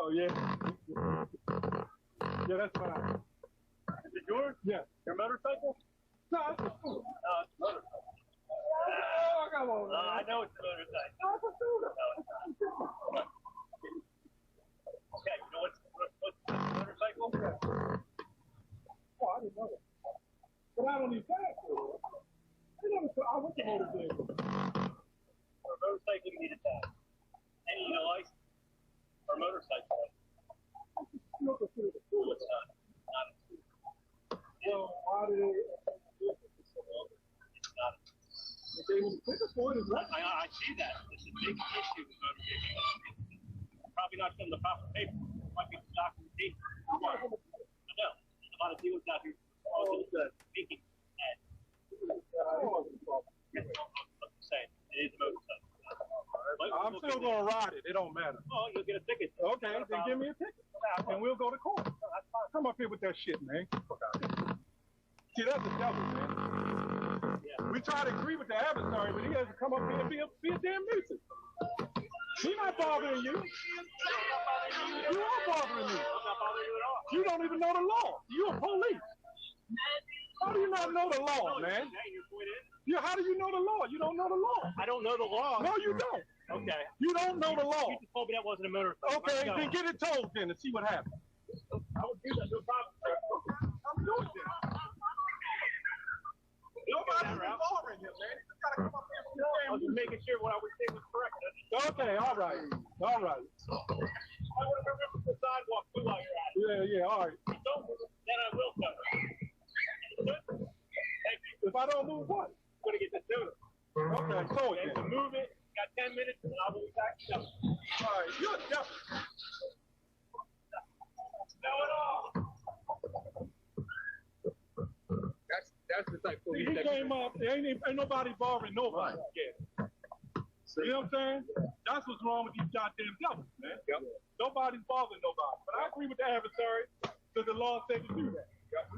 Oh, yeah. Yeah, that's fine. Is it yours? Yeah. Your motorcycle? No, it's a scooter. No, it's a motorcycle. Oh, come on, man. I know it's a motorcycle. No, it's a scooter. Okay, you know what's a motorcycle? Oh, I didn't know that. But I don't need that for it. I went to motorcycle. For a motorcycle, you need a tag. And you need a license. For a motorcycle. You don't consider the No, scooter. it's not. Not a scooter. So, why did they... It's not a They gave him a ticket for it, is right? I see that. It's a big issue with motor vehicles. Probably not from the proper paper. It might be the documentation. I know. There's a lot of dealers out here speaking. And I'm saying it is a motorcycle. I'm still going to ride it. It don't matter. Oh, you'll get a ticket. Okay, then give me a ticket. And we'll go to court. Come up here with that shit, man. See, that's the devil, man. Yeah. We try to agree with the adversary, but he has to come up here and be a damn nuisance. He's not bothering you. You are bothering me. I'm not bothering you at all. You don't even know the law. You're police. How do you not know the law, man? Your point is? Yeah, how do you know the law? You don't know the law. I don't know the law. No, you don't. Okay. You don't know the law. You just told me that wasn't a motorcycle. Okay, then get it told then and see what happens. I would do that, no problem. I'm doing this. Nobody's bothering him, man. You just gotta come up here. I was just making sure what I was saying was correct. Okay, all right. All right. I want to remember the sidewalk too while you're at it. Yeah, all right. If you don't, then I will cover it. Thank you. If I don't move what? I'm going to get this done. Okay, so And to again. move it, got 10 minutes, and I'll be back. No. All right, you're a devil. Know it all. That's the type of police. He came up, ain't nobody bothering nobody. Yeah. You know what I'm saying? That's what's wrong with these goddamn devils, man. Yep. Nobody's bothering nobody. But I agree with the adversary because the law said to do that. Yep.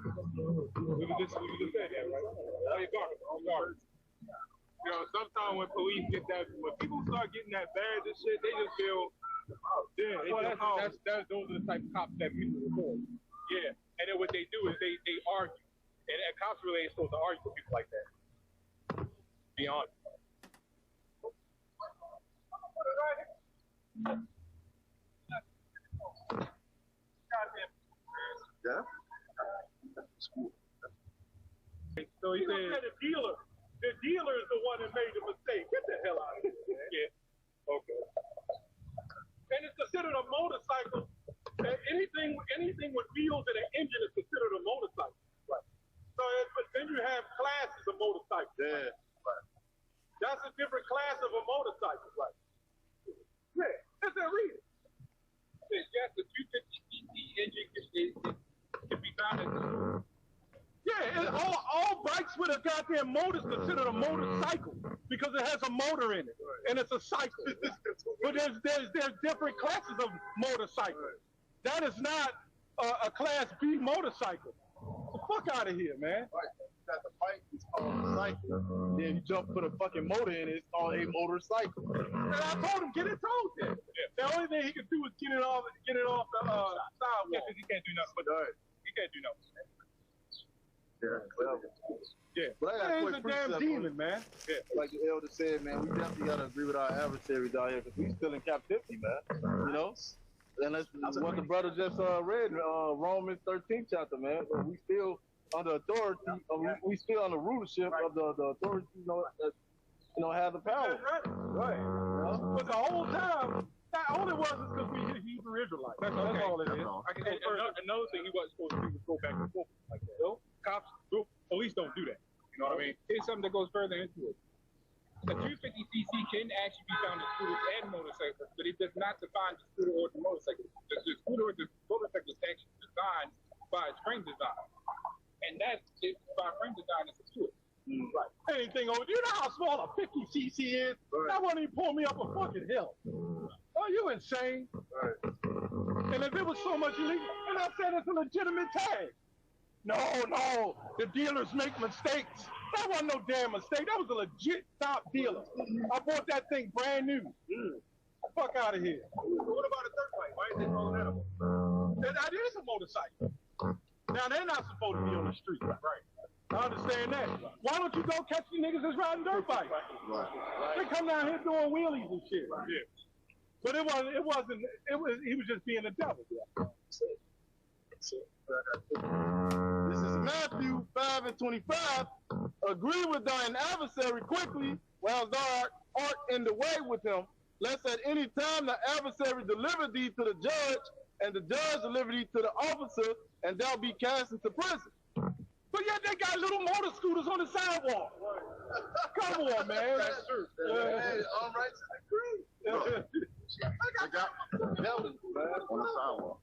We just said that, right? Oh, you're garbage. You know, sometimes when police get that, when people start getting that badge and shit, they just feel, those are the type of cops that people report. Yeah. And then what they do is they argue. And cops really ain't supposed to argue with people like that. Be honest. Yeah. So he said, the dealer is the one that made the mistake. Get the hell out of here, man. Yeah. Okay. And it's considered a motorcycle. Anything with wheels and an engine is considered a motorcycle. Right. So, but then you have classes of motorcycles. Yeah. Right. That's a different class of a motorcycle. Right. Yeah. Let's read it. Yes, the 250cc engine can be found in the Yeah, all bikes with a goddamn motor is considered a motorcycle because it has a motor in it, and it's a cycle. But there's different classes of motorcycles. That is not a Class B motorcycle. The fuck out of here, man. Right. That the bike is called a cycle. Then you put a fucking motor in it, it's called a motorcycle. And I told him, get it towed then. Yeah. The only thing he could do is get it off the sidewalk. Yeah, because he can't do nothing. But he can't do nothing. Yeah. Yeah. But I got He's a damn demon, man. Yeah. Like the elder said, man, we definitely got to agree with our adversaries out here because we still in captivity, man. You know? And that's what the brother just read in Romans 13th chapter, man. We still under authority, we still under rulership of the authority, that have the power. Right. But the whole time, that only was because we hit Hebrew Israelites. That's all it is. Another thing he wasn't supposed to do was go back and forth like that. No? Cops, police don't do that. You know what I mean? Here's something that goes further into it. The 250cc can actually be found in scooters and motorcycles, but it does not define the scooter or the motorcycle. The scooter or the motorcycle is actually designed by a frame design. And that is by frame design is a scooter. Right. Anything over, you know how small a 50cc is? Right. That won't even pull me up a fucking hill. Are you insane? Right. And if it was so much illegal, and I said it's a legitimate tag. No, the dealers make mistakes. That wasn't no damn mistake. That was a legit top dealer. I bought that thing brand new. Fuck out of here. What about a dirt bike? Why is they calling that a That is a motorcycle. Now, they're not supposed to be on the street. Right. I understand that. Why don't you go catch the niggas that's riding dirt bikes? Right. They come down here doing wheelies and shit. Right. Yeah. But he was just being a devil. Yeah. This is Matthew 5:25. Agree with thine adversary quickly, while thou art in the way with him, lest at any time the adversary deliver thee to the judge, and the judge deliver thee to the officer, and thou be cast into prison. But yet they got little motor scooters on the sidewalk. Come on, man. That's true. Hey, all right, agree. They got devils, man, on the sidewalk.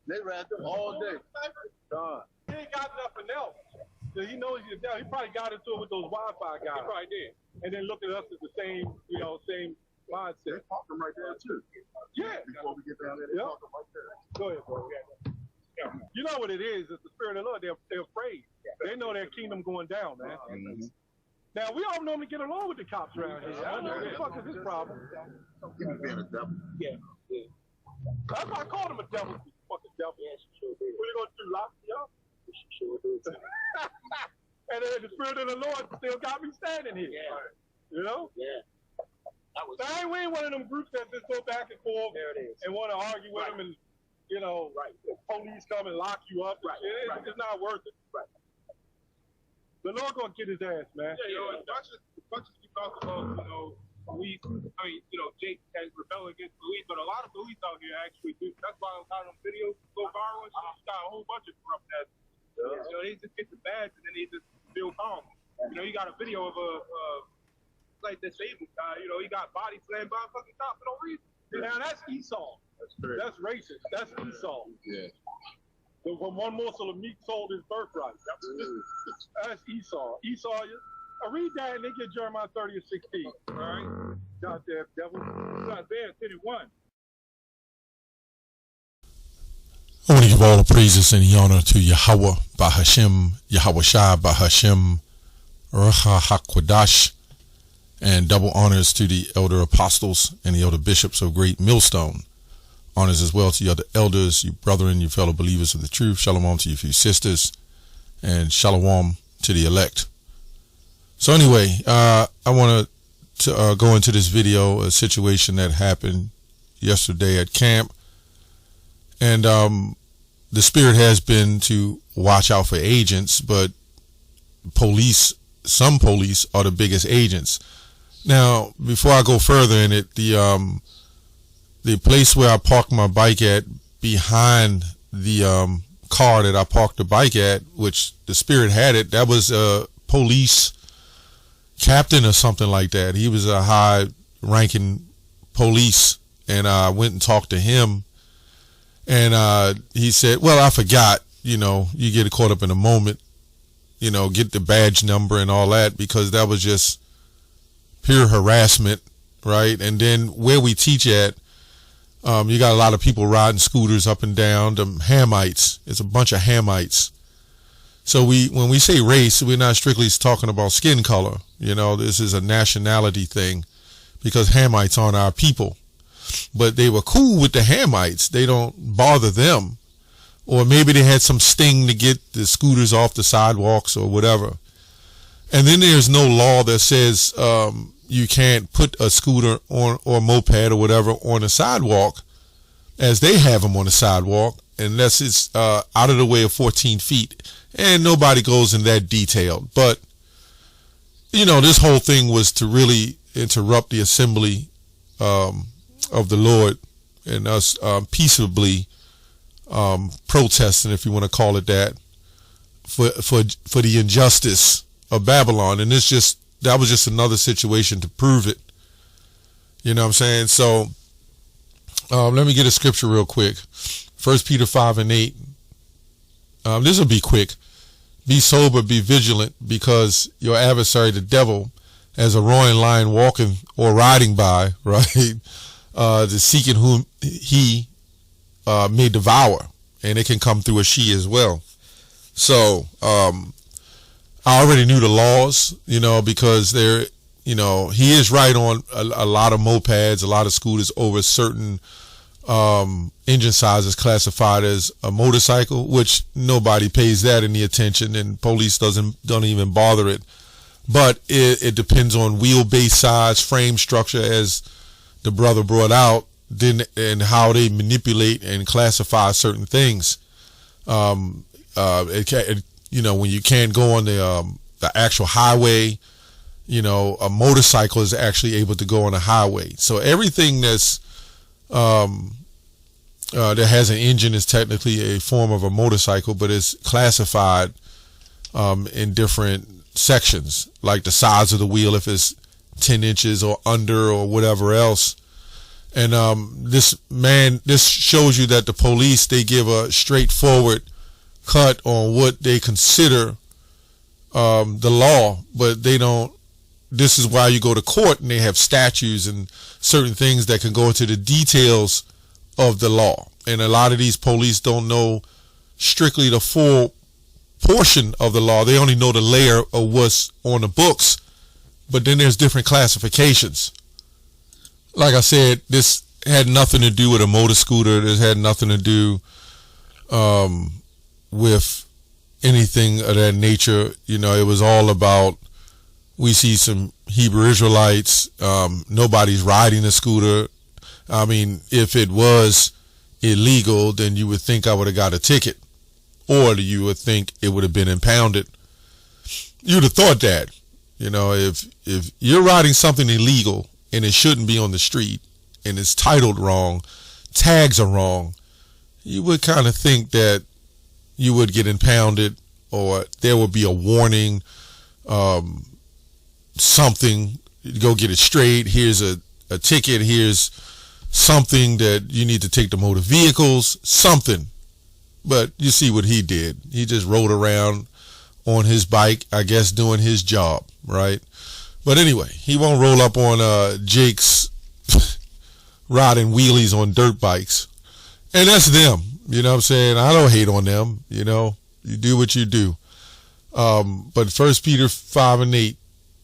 They ride them all day. He ain't got nothing else. So he knows he's a devil. He probably got into it with those Wi-Fi guys. He probably did. And then look at us as the same, same mindset. They're talking right there, too. Yeah. Before we get down there, they're talking right there. Go ahead, bro. Yeah. You know what it is? It's the spirit of the Lord. They're afraid. They know their kingdom going down, man. Mm-hmm. Now, we all normally get along with the cops around here. I know what the fuck is this problem? He's being a devil. Yeah. That's why I called him a devil. Fucking devil. Yeah, she sure did. What are you going to do, lock me up? She sure did. And then the spirit of the Lord still got me standing here. Yeah. You know? Yeah. We ain't one of them groups that just go back and forth and want to argue with them and, police come and lock you up. Right. It's not worth it. Right. The Lord gonna get his ass, man. Yeah, as much as we talk about, police, Jake has rebelled against police, but a lot of police out here actually do. That's why a lot of them videos go viral and shit. Got a whole bunch of corrupt ass. They just get the badge and then they just feel calm. You got a video of a disabled guy, he got body slammed by a fucking cop for no reason. Now that's Esau. That's correct. That's racist. That's Esau. Yeah. So when one morsel of meat sold his birthright. That's Esau. Esau, read that and then get Jeremiah 30:16. All right? Goddamn devil. It's not there, 31. I want to give all the praises and the honor to Yahweh, Bahashem, Yahweh Shai, Bahashem, Ruach HaKodesh, and double honors to the elder apostles and the elder bishops of Great Millstone. Honors as well to your other elders, you brethren, you fellow believers of the truth. Shalom to you few sisters, and shalom to the elect. So anyway, I want to go into this video, a situation that happened yesterday at camp. And the spirit has been to watch out for agents, but some police are the biggest agents. Now, before I go further in it, the place where I parked my bike at, behind the car that I parked the bike at, which the spirit had it, that was a police captain or something like that. He was a high-ranking police, and I went and talked to him, and he said, well, I forgot, you get caught up in a moment, get the badge number and all that, because that was just pure harassment, right? And then where we teach at, you got a lot of people riding scooters up and down, the Hamites. It's a bunch of Hamites. So when we say race, we're not strictly talking about skin color. This is a nationality thing, because Hamites aren't our people. But they were cool with the Hamites. They don't bother them. Or maybe they had some sting to get the scooters off the sidewalks or whatever. And then there's no law that says you can't put a scooter or moped or whatever on a sidewalk, as they have them on the sidewalk, unless it's out of the way of 14 feet. And nobody goes in that detail. But, this whole thing was to really interrupt the assembly of the Lord, and us peaceably protesting, if you want to call it that, for the injustice of Babylon. And that was just another situation to prove it. You know what I'm saying? So let me get a scripture real quick. 1 Peter 5:8. This will be quick. Be sober, be vigilant, because your adversary, the devil, as a roaring lion walking or riding by, right, the seeking whom he may devour, and it can come through a she as well. So I already knew the laws, because they're, you know, he is right on a lot of mopeds, a lot of scooters over certain engine sizes classified as a motorcycle, which nobody pays that any attention, and police don't even bother it. But it depends on wheelbase size, frame structure, as the brother brought out, then and how they manipulate and classify certain things. You know, when you can't go on the actual highway, you know, a motorcycle is actually able to go on a highway. So everything that's that has an engine is technically a form of a motorcycle, but it's classified in different sections, like the size of the wheel, if it's 10 inches or under or whatever else. And this shows you that the police, they give a straightforward cut on what they consider the law, but they don't. This is why you go to court and they have statutes and certain things that can go into the details of the law. And a lot of these police don't know strictly the full portion of the law. They only know the layer of what's on the books, but then there's different classifications. Like I said, this had nothing to do with a motor scooter. This had nothing to do with anything of that nature. You know, it was all about, we see some Hebrew Israelites. Nobody's riding a scooter. I mean, if it was illegal, then you would think I would have got a ticket, or you would think it would have been impounded. You'd have thought that, you know, if you're riding something illegal and it shouldn't be on the street and it's titled wrong, tags are wrong, you would kind of think that you would get impounded, or there would be a warning, something, go get it straight. Here's a ticket. Here's something that you need to take to motor vehicles, something. But you see what he did. He just rode around on his bike, I guess, doing his job, right? But anyway, he won't roll up on Jake's riding wheelies on dirt bikes. And that's them, you know what I'm saying? I don't hate on them, you know. You do what you do. But 1 Peter 5:8,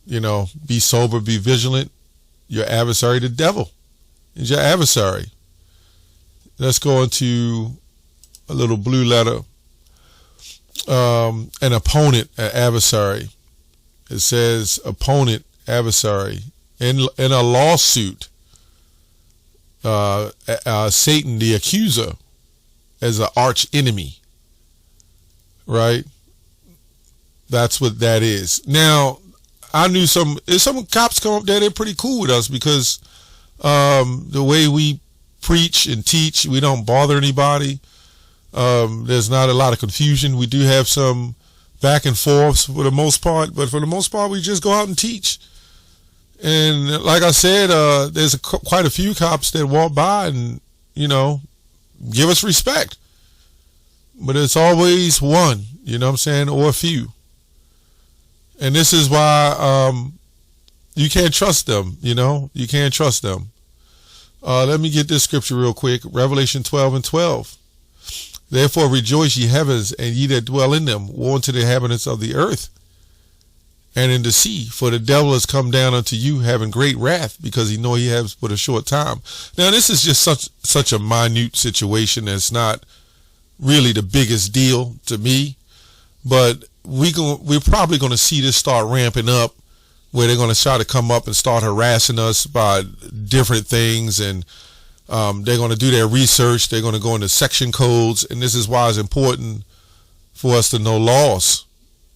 you know, be sober, be vigilant. Your adversary, the devil, is your adversary. Let's go into a little blue letter. An opponent, an adversary. It says opponent, adversary. In a lawsuit, Satan, the accuser, as an arch enemy. Right? That's what that is. Now, I knew some cops come up there, they're pretty cool with us, because the way we preach and teach, we don't bother anybody. There's not a lot of confusion. We do have some back and forths for the most part, but for the most part, we just go out and teach. And like I said, there's quite a few cops that walk by and, you know, give us respect. But it's always one, you know what I'm saying, or a few. And this is why you can't trust them, you know. You can't trust them. Let me get this scripture real quick. Revelation 12:12. Therefore rejoice, ye heavens, and ye that dwell in them. Woe unto the inhabitants of the earth and in the sea. For the devil has come down unto you, having great wrath, because he know he has but a short time. Now, this is just such a minute situation that's not really the biggest deal to me. But we're probably going to see this start ramping up, where they're going to try to come up and start harassing us by different things, and they're going to do their research. They're going to go into section codes, and this is why it's important for us to know laws.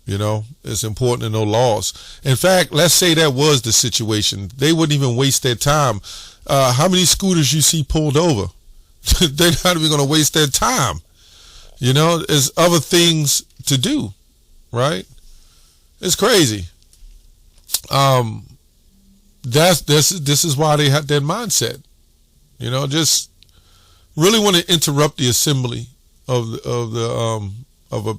You know, it's important to know laws. In fact, let's say that was the situation. They wouldn't even waste their time. How many scooters you see pulled over? They're not even going to waste their time. You know, there's other things to do, right? It's crazy. This is why they had that mindset. You know, just really want to interrupt the assembly of a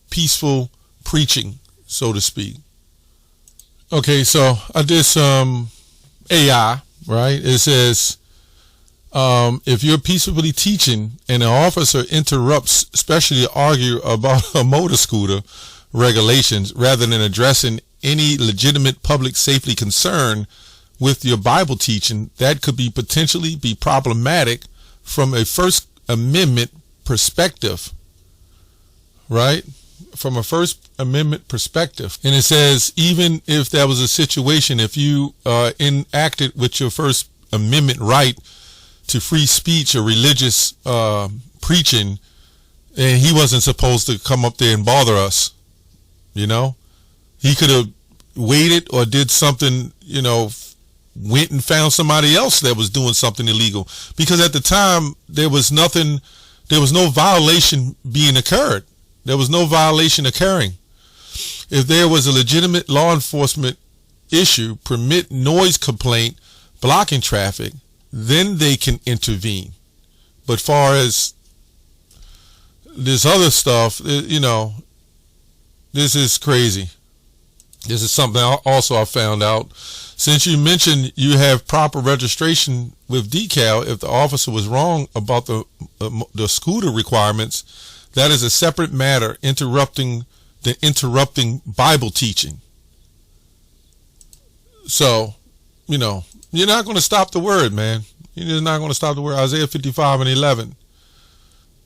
peaceful preaching, so to speak. Okay, so I did some AI, right? It says, if you're peacefully teaching and an officer interrupts, especially to argue about a motor scooter regulations, rather than addressing any legitimate public safety concern with your Bible teaching, that could be potentially be problematic from a First Amendment perspective, right? From a First Amendment perspective. And it says, even if that was a situation, if you enacted with your First Amendment right to free speech or religious preaching, and he wasn't supposed to come up there and bother us, you know? He could have waited or did something, you know, went and found somebody else that was doing something illegal. Because at the time, there was no violation being occurred. There was no violation occurring. If there was a legitimate law enforcement issue, permit noise complaint, blocking traffic, then they can intervene. But far as this other stuff, you know, this is crazy. This is something also I found out. Since you mentioned you have proper registration with decal, if the officer was wrong about the scooter requirements, that is a separate matter, interrupting Bible teaching. So, you know, you're not going to stop the word, man. You're just not going to stop the word. Isaiah 55:11.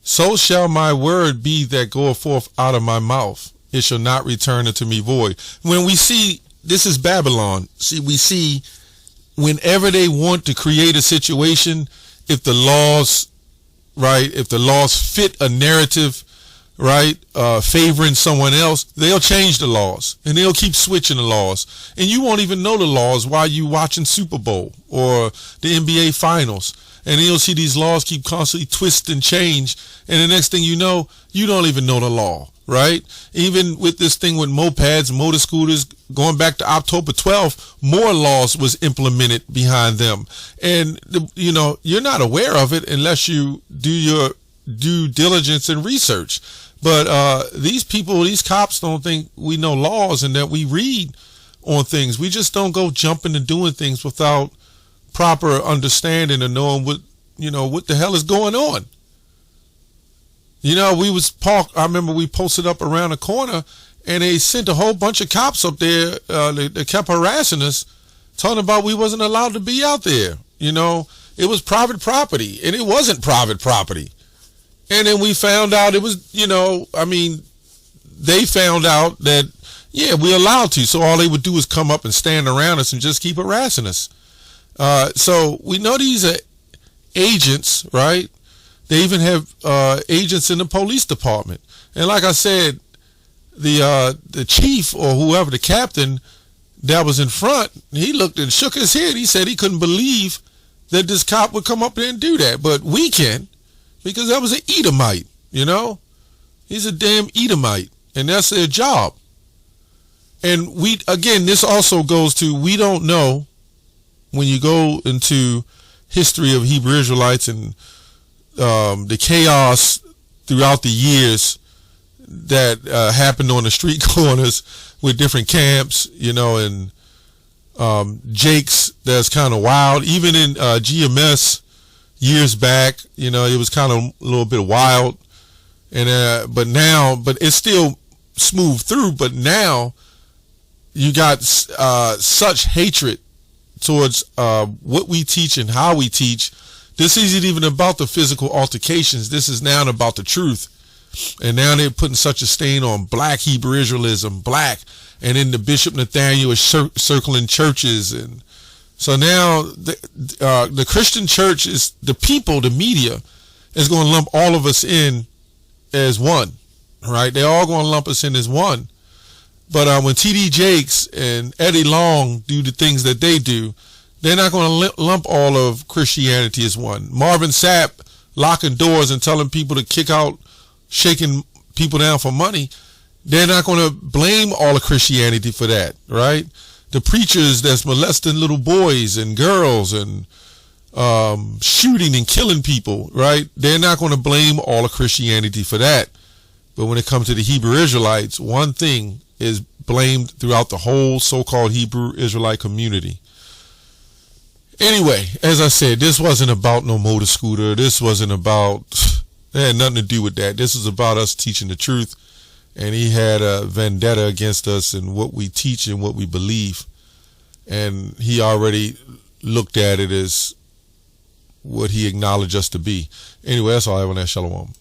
So shall my word be that goeth forth out of my mouth. It shall not return unto me void. When we see, this is Babylon. See, we see whenever they want to create a situation, if the laws, right, if the laws fit a narrative, right, favoring someone else, they'll change the laws and they'll keep switching the laws. And you won't even know the laws while you watching Super Bowl or the NBA finals. And you'll see these laws keep constantly twist and change. And the next thing you know, you don't even know the law, right? Even with this thing with mopeds, motor scooters, going back to October 12th, more laws was implemented behind them. And, you know, you're not aware of it unless you do your due diligence and research. But these people, these cops don't think we know laws and that we read on things. We just don't go jumping and doing things without proper understanding and knowing what, you know, what the hell is going on. You know, I remember we posted up around the corner and they sent a whole bunch of cops up there. They kept harassing us, talking about we wasn't allowed to be out there. You know, it was private property and it wasn't private property. And then we found out it was, you know, I mean, they found out that, yeah, we're allowed to. So all they would do is come up and stand around us and just keep harassing us. So we know these are agents, right? They even have agents in the police department. And like I said, the chief or whoever, the captain that was in front, he looked and shook his head. He said he couldn't believe that this cop would come up there and do that. But we can, because that was an Edomite, you know? He's a damn Edomite, and that's their job. And again, this also goes to, we don't know, when you go into history of Hebrew Israelites and the chaos throughout the years that happened on the street corners with different camps, you know, and Jake's that's kind of wild. Even in GMS years back, you know, it was kind of a little bit wild. And but it's still smooth through. But now you got such hatred towards what we teach and how we teach. This isn't even about the physical altercations. This is now about the truth. And now they're putting such a stain on black Hebrew Israelism, black. And then the Bishop Nathaniel is circling churches. And so now the Christian church is, the people, the media, is going to lump all of us in as one, right? They're all going to lump us in as one. But when T.D. Jakes and Eddie Long do the things that they do, they're not going to lump all of Christianity as one. Marvin Sapp locking doors and telling people to kick out, shaking people down for money, they're not going to blame all of Christianity for that, right? The preachers that's molesting little boys and girls and shooting and killing people, right? They're not going to blame all of Christianity for that. But when it comes to the Hebrew Israelites, one thing is blamed throughout the whole so-called Hebrew Israelite community. Anyway, as I said, this wasn't about no motor scooter. This wasn't about, it had nothing to do with that. This is about us teaching the truth and he had a vendetta against us and what we teach and what we believe, and he already looked at it as what he acknowledged us to be. Anyway, that's all I have on that. Shalom.